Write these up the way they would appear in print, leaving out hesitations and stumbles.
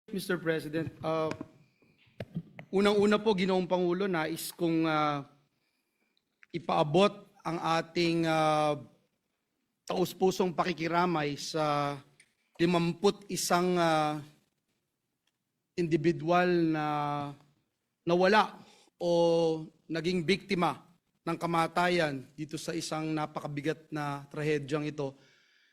Mr. President, unang-una po, Ginoong Pangulo, nais kong ipaabot ang ating taus-pusong pakikiramay sa 51 individual na nawala o naging biktima ng kamatayan dito sa isang napakabigat na trahedyang ito.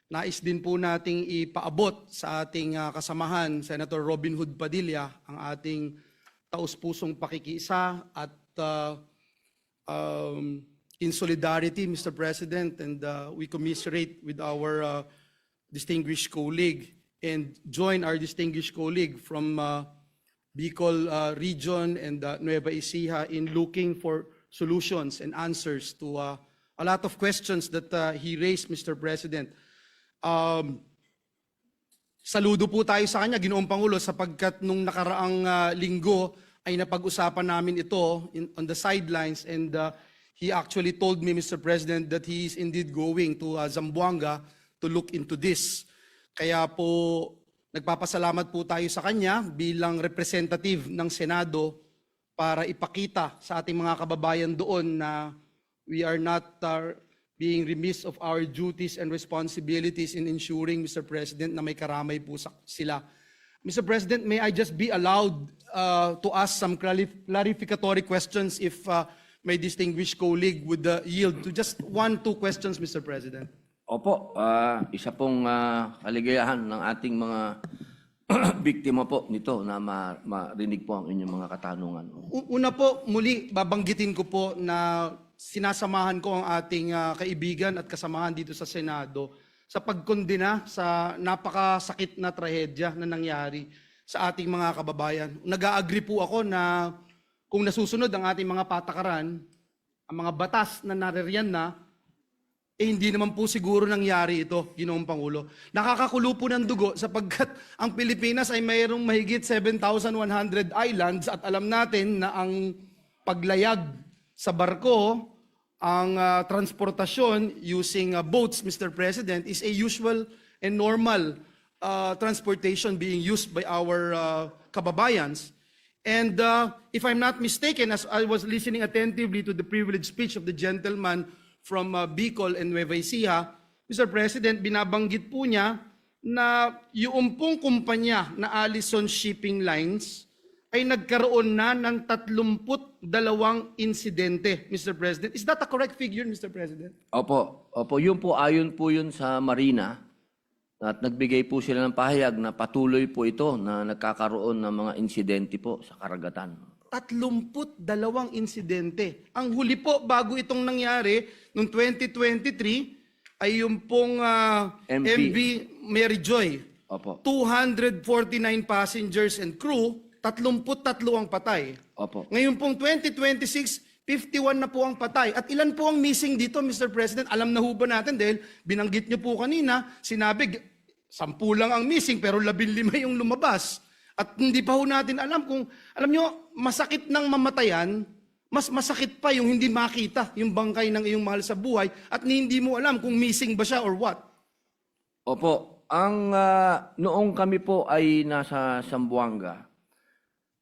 Nais din po nating ipaabot sa ating kasamahan, Senator Robin Hood Padilla, ang ating taus-pusong pakikiisa at in solidarity, Mr. President, and we commiserate with our distinguished colleague and join our distinguished colleague from Bicol region and Nueva Ecija in looking for solutions and answers to a lot of questions that he raised, Mr. President. Saludo po tayo sa kanya, Ginoong Pangulo, sapagkat nung nakaraang linggo ay napag-usapan namin ito on the sidelines, and he actually told me, Mr. President, that he is indeed going to Zamboanga to look into this. Kaya po nagpapasalamat po tayo sa kanya bilang representative ng Senado para ipakita sa ating mga kababayan doon na we are not being remiss of our duties and responsibilities in ensuring, Mr. President, na may karamay po sila. Mr. President, may I just be allowed to ask some clarificatory questions if my distinguished colleague would yield to just 1-2 questions, Mr. President? Opo, isa pong kaligayahan ng ating mga biktima po nito na marinig po ang inyong mga katanungan. Una po, muli babanggitin ko po na sinasamahan ko ang ating kaibigan at kasamahan dito sa Senado sa pagkondena sa napakasakit na trahedya na nangyari sa ating mga kababayan. Nag-a-agree po ako na kung nasusunod ang ating mga patakaran, ang mga batas na naririyan na, hindi naman po siguro nangyari ito, Ginoong Pangulo. Nakakakulo po ng dugo sapagkat ang Pilipinas ay mayroong mahigit 7,100 islands at alam natin na ang paglayag sa barko, ang transportasyon using boats, Mr. President, is a usual and normal transportation being used by our kababayans. And if I'm not mistaken, as I was listening attentively to the privileged speech of the gentleman from Bicol and Nueva Ecija, Mr. President, binabanggit po niya na yung pong kumpanya na Allison Shipping Lines ay nagkaroon na ng 32 insidente, Mr. President. Is that a correct figure, Mr. President? Opo, yun po, ayon po yun sa Marina at nagbigay po sila ng pahayag na patuloy po ito na nagkakaroon ng mga insidente po sa karagatan. 32 insidente. Ang huli po bago itong nangyari noong 2023 ay yung pong MV Mary Joy. Opo. 249 passengers and crew, 33 ang patay. Opo. Ngayon pong 2026, 51 na po ang patay. At ilan po ang missing dito, Mr. President? Alam na ho ba natin dahil binanggit niyo po kanina, sinabi 10 lang ang missing pero 15 yung lumabas. At hindi pa ho natin alam kung, alam nyo, masakit ng mamatayan, mas masakit pa yung hindi makita yung bangkay ng iyong mahal sa buhay at hindi mo alam kung missing ba siya or what. Opo, ang noong kami po ay nasa Zamboanga,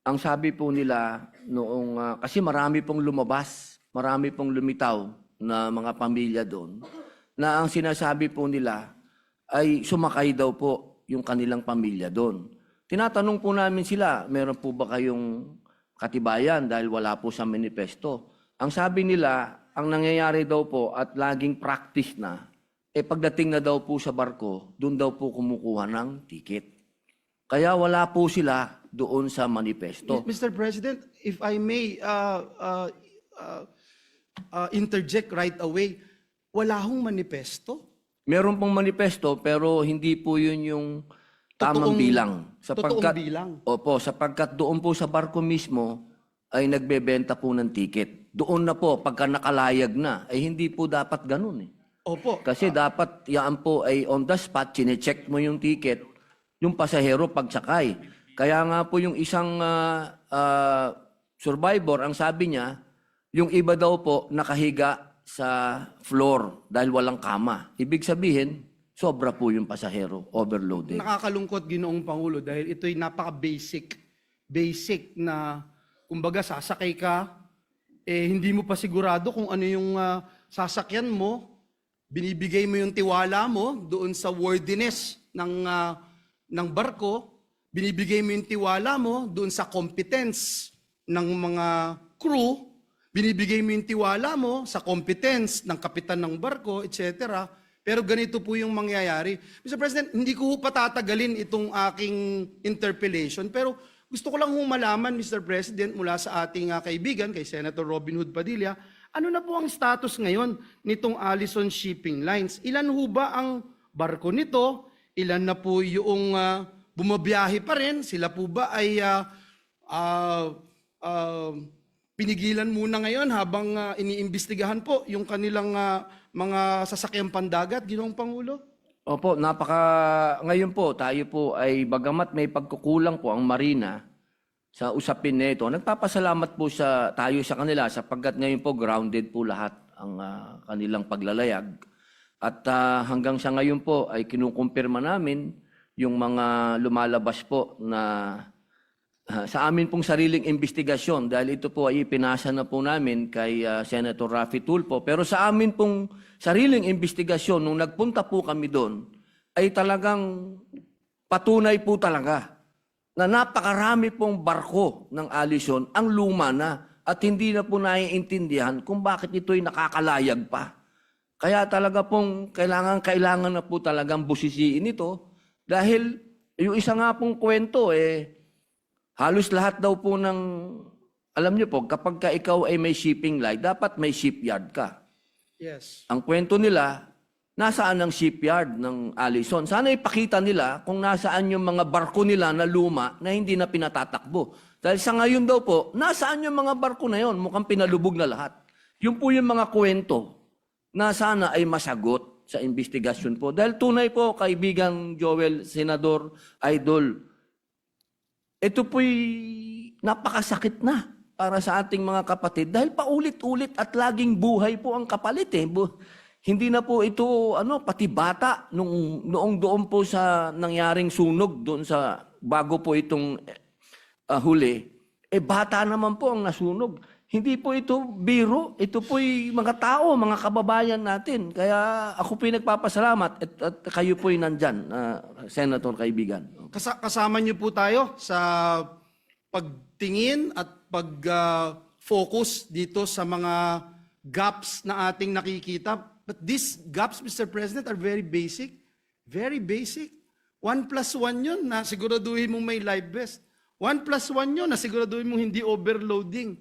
ang sabi po nila noong, kasi marami pong lumabas, marami pong lumitaw na mga pamilya doon, na ang sinasabi po nila ay sumakay daw po yung kanilang pamilya doon. Tinatanong po namin sila, meron po ba kayong katibayan dahil wala po sa manifesto? Ang sabi nila, ang nangyayari daw po at laging practice na, pagdating na daw po sa barko, doon daw po kumukuha ng ticket. Kaya wala po sila doon sa manifesto. Mr. President, if I may interject right away, wala hong manifesto? Meron pong manifesto pero hindi po yun yung tamang bilang. Totoong bilang? Opo, sapagkat doon po sa barko mismo ay nagbebenta po ng ticket. Doon na po, pagka nakalayag na, ay hindi po dapat ganun eh. Opo. Kasi dapat yan po ay on the spot, chinecheck mo yung ticket, yung pasahero pagsakay. Kaya nga po yung isang survivor, ang sabi niya, yung iba daw po nakahiga sa floor dahil walang kama. Ibig sabihin, sobra po yung pasahero, overloaded. Nakakalungkot, Ginoong Pangulo, dahil ito'y basic na, kumbaga, sasakay ka, hindi mo pa sigurado kung ano yung sasakyan mo, binibigay mo yung tiwala mo doon sa worthiness ng barko, binibigay mo yung tiwala mo doon sa competence ng mga crew, binibigay mo yung tiwala mo sa competence ng kapitan ng barko, etc. Pero ganito po yung mangyayari. Mr. President, hindi ko patatagalin itong aking interpellation, pero gusto ko lang malaman, Mr. President, mula sa ating kaibigan, kay Senator Robin Hood Padilla, ano na po ang status ngayon nitong Allison Shipping Lines? Ilan ho ba ang barko nito? Ilan na po yung bumabiyahe pa rin? Sila po ba ay pinigilan muna ngayon habang iniimbestigahan po yung kanilang mga sasakyang pandagat, Ginoong Pangulo? Opo, ngayon po, tayo po ay bagamat may pagkukulang po ang Marina sa usapin na ito, nagpapasalamat po tayo sa kanila sapagkat ngayon po grounded po lahat ang kanilang paglalayag. At hanggang sa ngayon po ay kinukumpirma namin yung mga lumalabas po na sa amin pong sariling investigasyon dahil ito po ay ipinasa na po namin kay Senator Raffy Tulfo. Pero sa amin pong sariling investigasyon, nung nagpunta po kami doon, ay talagang patunay po talaga na napakarami pong barko ng Allison ang luma na at hindi na po naiintindihan kung bakit ito'y nakakalayag pa. Kaya talaga pong kailangan na po talagang busisiin ito dahil yung isa nga pong kwento halos lahat daw po ng, alam niyo po, kapag ikaw ay may shipping line, dapat may shipyard ka. Yes. Ang kwento nila, nasaan ang shipyard ng Allison? Sana ipakita nila kung nasaan yung mga barko nila na luma na hindi na pinatatakbo. Dahil sa ngayon daw po, nasaan yung mga barko na yon? Mukhang pinalubog na lahat. Yun po yung mga kwento na sana ay masagot sa investigasyon po. Dahil tunay po, kaibigan Joel, Senador, Idol, ito po'y napakasakit na para sa ating mga kapatid dahil paulit-ulit at laging buhay po ang kapalit Hindi na po ito pati bata noong doon po sa nangyaring sunog doon sa bago po itong huli. Bata naman po ang nasunog. Hindi po ito biro, ito po'y mga tao, mga kababayan natin. Kaya ako po'y nagpapasalamat at kayo po'y nandyan, Senator kaibigan. Kasama niyo po tayo sa pagtingin at pag-focus dito sa mga gaps na ating nakikita. But these gaps, Mr. President, are very basic. Very basic. 1+1 yun na siguraduhin mong may life vest. 1+1 yun na siguraduhin mong hindi overloading.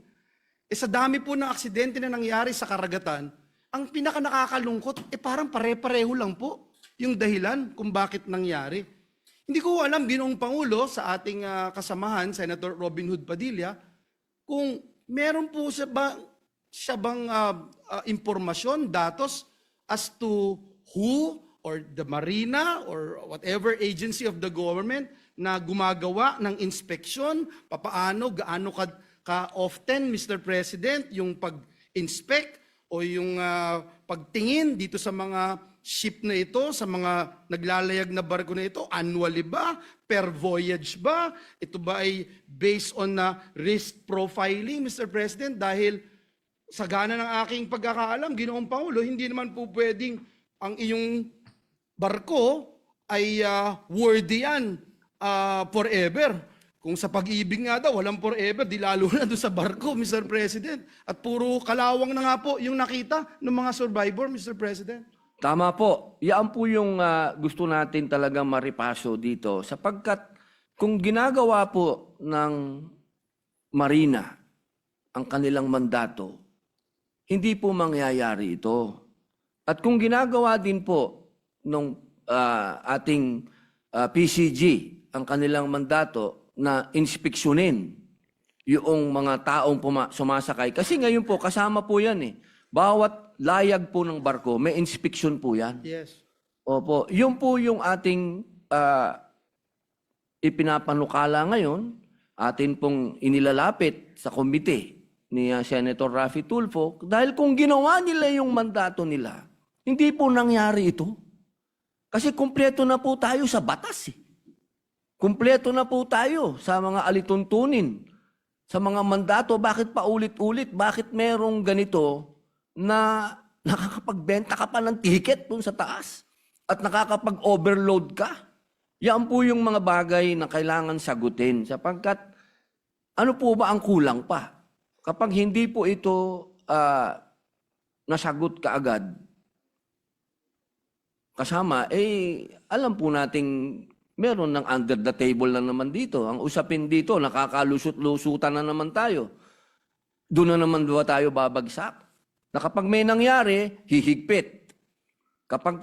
Sa dami po ng aksidente na nangyari sa karagatan, ang pinaka nakakalungkot, parang pare-pareho lang po yung dahilan kung bakit nangyari. Hindi ko alam, Ginoong Pangulo, sa ating kasamahan, Senator Robin Hood Padilla, kung meron po siya bang impormasyon, datos, as to who or the Marina or whatever agency of the government na gumagawa ng inspeksyon, gaano ka-often, Mr. President, yung pag-inspect o yung pagtingin dito sa mga ship na ito, sa mga naglalayag na barko na ito, annually ba? Per voyage ba? Ito ba ay based on risk profiling, Mr. President? Dahil sa gana ng aking pagkakaalam, Ginoong Pangulo, hindi naman po pwedeng ang iyong barko ay worthy yan forever. Kung sa pag-ibig nga daw, walang forever, di lalo na doon sa barko, Mr. President. At puro kalawang na nga po yung nakita ng mga survivor, Mr. President. Tama po. Yan po yung gusto natin talagang maripaso dito. Sapagkat kung ginagawa po ng Marina ang kanilang mandato, hindi po mangyayari ito. At kung ginagawa din po ng ating PCG ang kanilang mandato, na inspeksyonin yung mga taong sumasakay. Kasi ngayon po, kasama po yan Bawat layag po ng barko, may inspeksyon po yan. Yes. Opo. Yun po yung ating ipinapanukala ngayon, atin pong inilalapit sa komite ni Senator Raffy Tulfo. Dahil kung ginawa nila yung mandato nila, hindi po nangyari ito. Kasi kumpleto na po tayo sa batas eh. Kumpleto na po tayo sa mga alituntunin, sa mga mandato. Bakit pa ulit-ulit? Bakit merong ganito na nakakapagbenta ka pa ng ticket dun sa taas at nakakapag-overload ka? Yan po yung mga bagay na kailangan sagutin sapagkat ano po ba ang kulang pa? Kapag hindi po ito nasagot kaagad, kasama, alam po nating meron ng under the table na naman dito. Ang usapin dito, nakakalusot-lusutan na naman tayo. Doon na naman ba tayo babagsak? Na kapag may nangyari, hihigpit. Kapag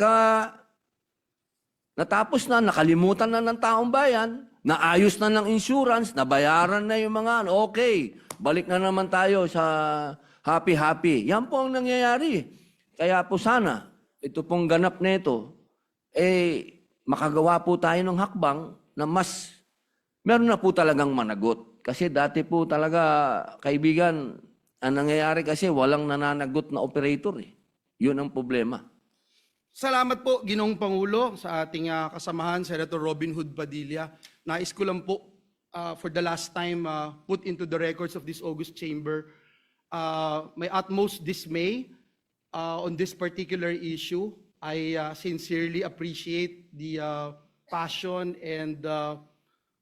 natapos na, nakalimutan na ng taong bayan, naayos na ng insurance, nabayaran na yung mga, okay, balik na naman tayo sa happy-happy. Yan po ang nangyayari. Kaya po sana, ito pong ganap na ito, makagawa po tayo ng hakbang na mas meron na po talagang managot. Kasi dati po talaga, kaibigan, ang nangyayari kasi walang nananagot na operator eh. Yun ang problema. Salamat po, Ginoong Pangulo, sa ating kasamahan, Senator Robin Hood Padilla. Nais ko lang po, for the last time, put into the records of this August Chamber, my utmost dismay on this particular issue. I sincerely appreciate the passion and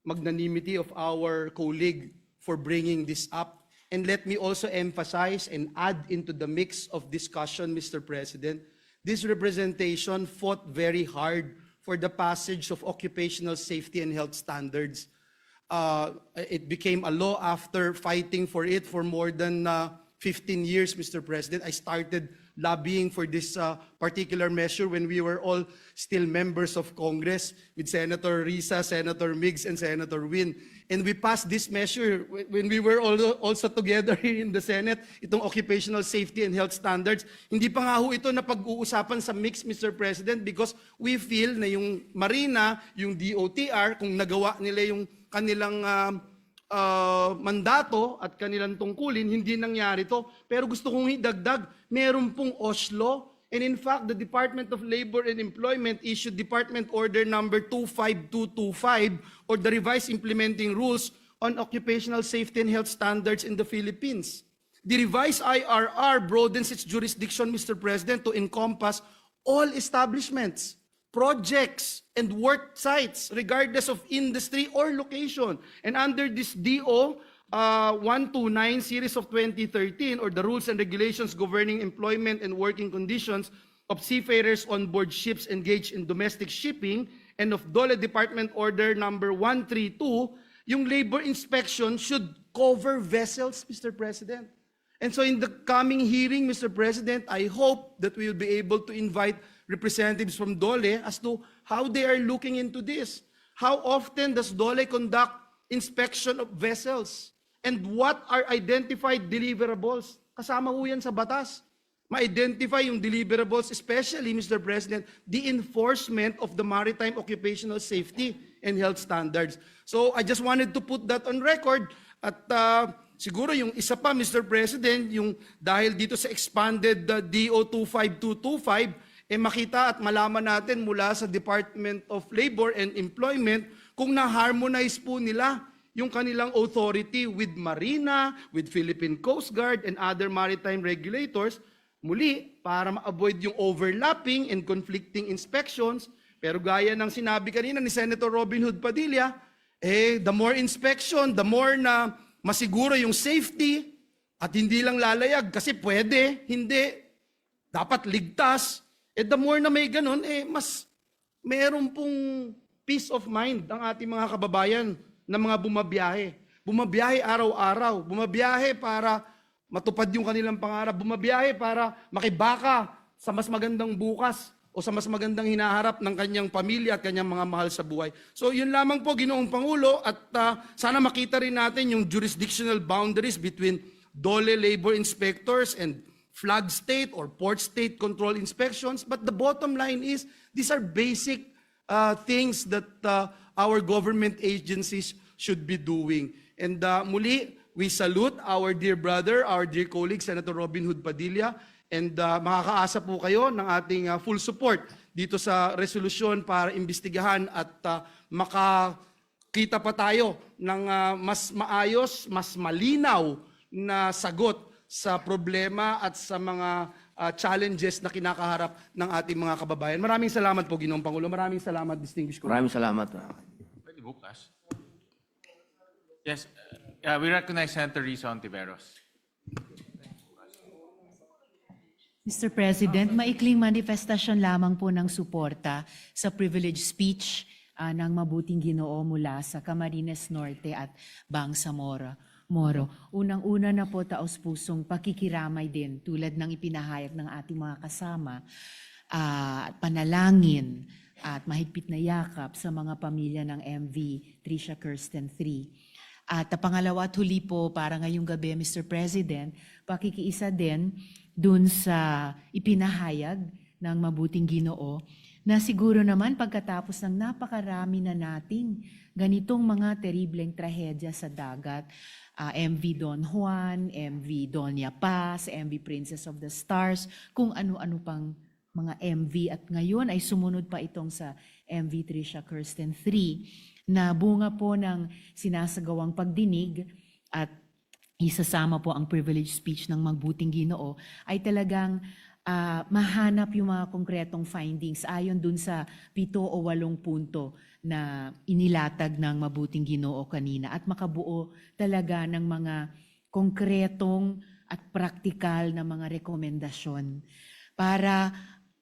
magnanimity of our colleague for bringing this up. And let me also emphasize and add into the mix of discussion, Mr. President, this representation fought very hard for the passage of occupational safety and health standards. It became a law after fighting for it for more than 15 years, Mr. President. I started lobbying for this particular measure when we were all still members of Congress with Senator Risa, Senator Migs, and Senator Win. And we passed this measure when we were also together here in the Senate, itong occupational safety and health standards. Hindi pa nga ho ito na pag-uusapan sa mix, Mr. President, because we feel na yung Marina, yung DOTR, kung nagawa nila yung kanilang mandato at kanilang tungkulin, hindi nangyari to. Pero gusto kong idagdag, meron pong Oslo, and in fact, the Department of Labor and Employment issued Department Order number 25225 or the revised implementing rules on occupational safety and health standards in the Philippines. The revised IRR broadens its jurisdiction, Mr. President, to encompass all establishments, projects, and work sites, regardless of industry or location. And under this DO 129 series of 2013, or the rules and regulations governing employment and working conditions of seafarers on board ships engaged in domestic shipping, and of DOLE Department Order number 132, yung labor inspection should cover vessels, Mr. President. And so in the coming hearing, Mr. President, I hope that we will be able to invite representatives from DOLE as to how they are looking into this. How often does DOLE conduct inspection of vessels? And what are identified deliverables? Kasama ho yan sa batas. Ma-identify yung deliverables, especially, Mr. President, the enforcement of the maritime occupational safety and health standards. So I just wanted to put that on record. At siguro yung isa pa, Mr. President, yung dahil dito sa expanded DO 25225, makita at malaman natin mula sa Department of Labor and Employment kung na-harmonize po nila yung kanilang authority with Marina, with Philippine Coast Guard, and other maritime regulators, muli, para ma-avoid yung overlapping and conflicting inspections. Pero gaya ng sinabi kanina ni Senator Robin Hood Padilla, the more inspection, the more na masiguro yung safety, at hindi lang lalayag, kasi pwede, hindi, dapat ligtas. The more na may ganun, mas meron pong peace of mind ang ating mga kababayan na mga bumabiyahe. Bumabiyahe araw-araw. Bumabiyahe para matupad yung kanilang pangarap. Bumabiyahe para makibaka sa mas magandang bukas o sa mas magandang hinaharap ng kanyang pamilya at kanyang mga mahal sa buhay. So yun lamang po, Ginoong Pangulo, at sana makita rin natin yung jurisdictional boundaries between DOLE labor inspectors and flag state or port state control inspections. But the bottom line is, these are basic things that our government agencies should be doing. And muli, we salute our dear brother, our dear colleague, Senator Robin Hood Padilla, and makakaasa po kayo ng ating full support dito sa resolusyon para imbestigahan at makakita pa tayo ng mas maayos, mas malinaw na sagot sa problema at sa mga challenges na kinakaharap ng ating mga kababayan. Maraming salamat po, Ginoong Pangulo. Maraming salamat, distinguished colleague. Maraming salamat. Pwede bukas. Yes, we recognize Senator Risa Ontiveros. Mr. President, maikling manifestasyon lamang po ng suporta sa privilege speech ng mabuting Ginoo mula sa Camarines Norte at Bangsamoro. Unang-una na po taos-pusong pakikiramay din tulad ng ipinahayag ng ating mga kasama, panalangin at mahigpit na yakap sa mga pamilya ng MV Tricia Kirsten 3. At pangalawa at huli po para ngayong gabi, Mr. President, pakikiisa din dun sa ipinahayag ng mabuting Ginoo na siguro naman pagkatapos ng napakarami na nating ganitong mga teribleng trahedya sa dagat, MV Don Juan, MV Doña Paz, MV Princess of the Stars, kung ano-ano pang mga MV at ngayon ay sumunod pa itong sa MV Tricia Kirsten 3 na bunga po ng sinasagawang pagdinig at isasama po ang privilege speech ng mabuting Ginoo ay talagang mahanap yung mga konkretong findings ayon dun sa 7 o 8 punto na inilatag ng mabuting Ginoo kanina at makabuo talaga ng mga konkretong at praktikal na mga rekomendasyon para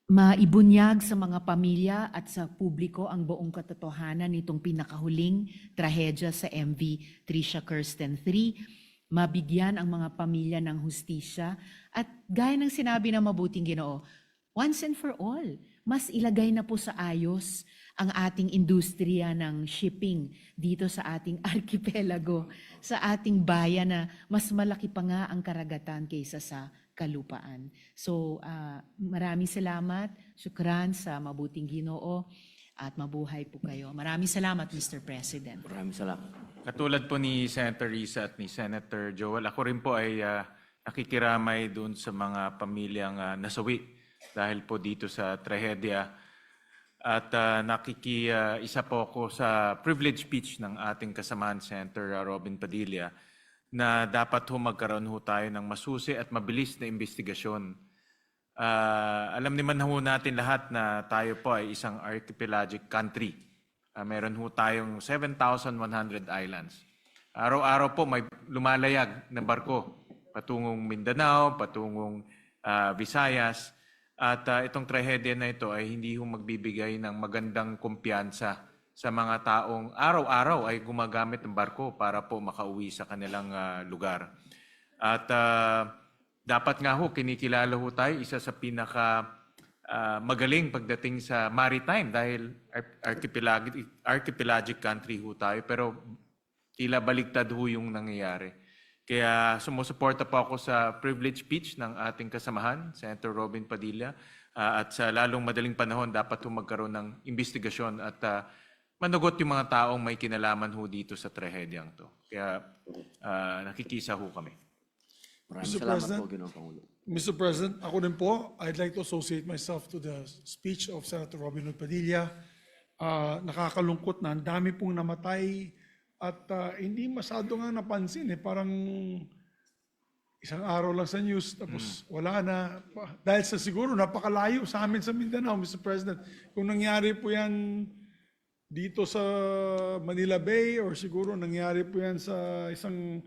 maibunyag sa mga pamilya at sa publiko ang buong katotohanan nitong pinakahuling trahedya sa MV Tricia Kirsten 3, mabigyan ang mga pamilya ng hustisya at gaya ng sinabi ng mabuting Ginoo, once and for all, mas ilagay na po sa ayos ang ating industriya ng shipping dito sa ating archipelago, sa ating bayan na mas malaki pa nga ang karagatan kaysa sa kalupaan. So maraming salamat, syukran sa mabuting Ginoo at mabuhay po kayo. Maraming salamat, Mr. President. Maraming salamat. Katulad po ni Senator Risa at ni Senator Joel, ako rin po ay nakikiramay doon sa mga pamilyang nasawi dahil po dito sa trahedya. At nakikiisa po ako sa privilege speech ng ating kasamahan, Senator Robin Padilla, na dapat magkaroon tayo ng masusi at mabilis na investigasyon. Alam naman natin lahat na tayo po ay isang archipelagic country. Meron tayong 7,100 islands. Araw-araw po may lumalayag na barko patungong Mindanao, patungong Visayas. At itong trahedya na ito ay hindi magbibigay ng magandang kumpiyansa sa mga taong araw-araw ay gumagamit ng barko para po makauwi sa kanilang lugar. At dapat nga kinikilala tayo isa sa pinaka magaling pagdating sa maritime dahil archipelagic country tayo pero tila baligtad yung nangyayari. Kaya sumusuporta po ako sa privilege speech ng ating kasamahan, Senator Robin Padilla, at sa lalong madaling panahon dapat magkaroon ng investigasyon at manugot yung mga taong may kinalaman dito sa trahedyang to. Kaya nakikisa kami. Maraming Mr. salamat President. po, Ginoong Pangulo. Mr. President, ako din po, I'd like to associate myself to the speech of Senator Robin Hood Padilla. Nakakalungkot na, ang dami pong namatay at hindi masyado nga napansin. Parang isang araw lang sa news, tapos wala na. Dahil sa siguro napakalayo sa amin sa Mindanao, Mr. President. Kung nangyari po yan dito sa Manila Bay or siguro nangyari po yan sa isang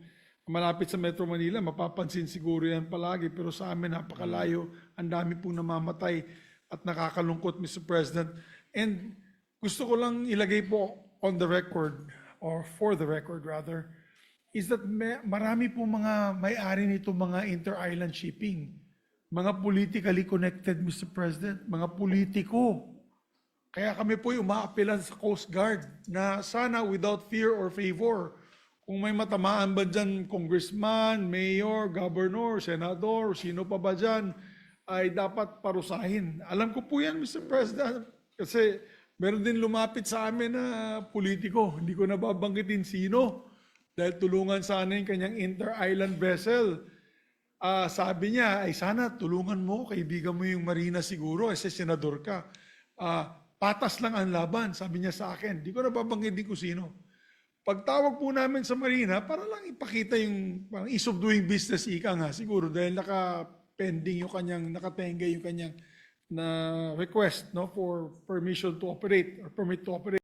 malapit sa Metro Manila, mapapansin siguro yan palagi. Pero sa amin, napakalayo. Ang dami pong namamatay at nakakalungkot, Mr. President. And gusto ko lang ilagay po on the record, or for the record rather, is that marami po mga may-ari nito mga inter-island shipping. Mga politically connected, Mr. President. Mga politiko. Kaya kami po umaapilan sa Coast Guard na sana without fear or favor, kung may matamaan ba dyan, congressman, mayor, governor, senador, sino pa ba dyan, ay dapat parusahin. Alam ko po yan, Mr. President, kasi meron din lumapit sa amin na politiko. Hindi ko nababanggitin sino, dahil tulungan sana yung kanyang inter-island vessel. Sabi niya, ay sana tulungan mo, kaibigan mo yung Marina siguro, kasi senador ka. patas lang ang laban, sabi niya sa akin. Di ko nababanggitin kung sino. Pagtawag po namin sa Marina, para lang ipakita yung parang ease of doing business, ika nga, siguro, dahil naka-pending yung kanyang, nakatenga yung kanyang na request, no, for permission to operate or permit to operate.